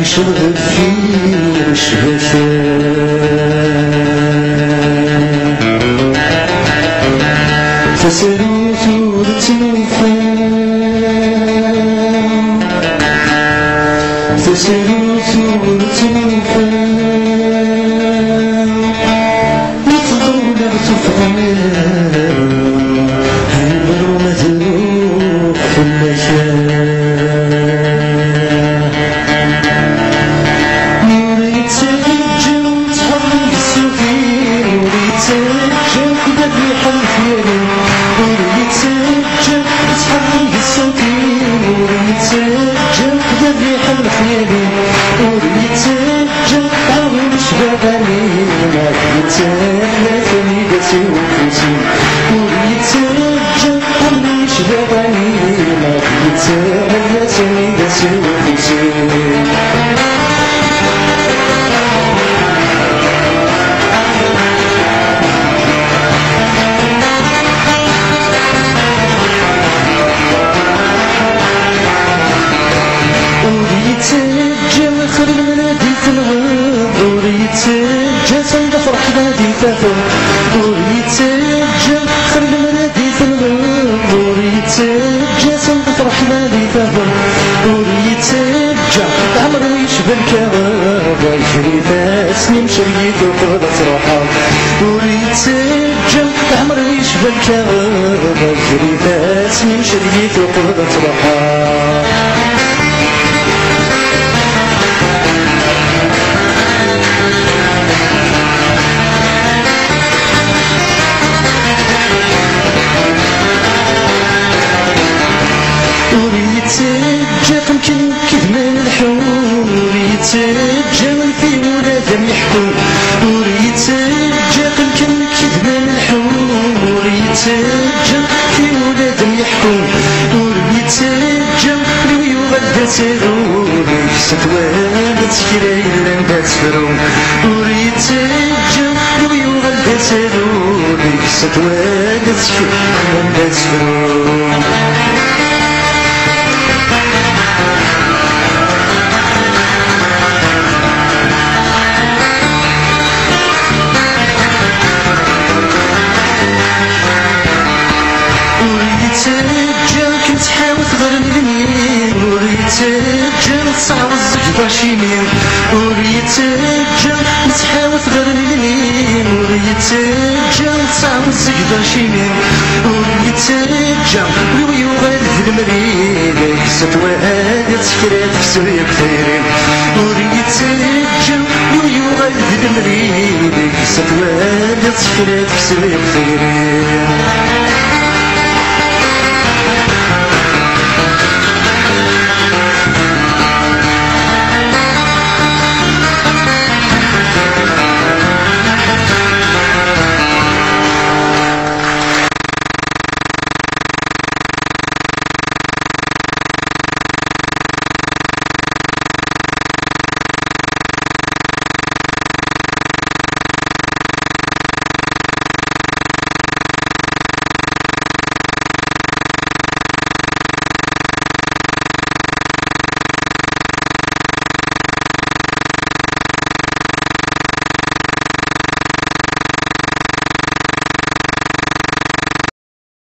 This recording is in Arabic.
شغل فيه وشغفان فسروا ثورة الوفان فسروا ثورة الوفان يطلعوا لغتوا فغمان هيبروا مذلوق في المكان وريتجا خرج منادي في الغرب وريتجا صنفرح نادي فهر وريتجا عمرو يشبه الكباب يجري فاسني مشريت وقربت روحه وريتجا عمرو يشبه الكباب يجري فاسني مشريت وقربت روحه وريتجا كيف من الحور وريتجا في ولادهم يحكوا وريتجا كيف من الحور وريتجا في ولادهم يحكوا وريتجا لو يغدى سرور ستوالد سكرين لنبا تفرون وريتجا لو يغدى سرور ستوالد سكرين لنبا تفرون وريتجا نتصعب الزجدة شيمين وريتجا نتحاول غير اليمين وريتجا نتصعب الزجدة شيمين وريتجا لو يغاد في المريل ستوالد سكرات في سوريا كثيرين وريتجا لو يغاد في المريل ستوالد سكرات في سوريا كثيرين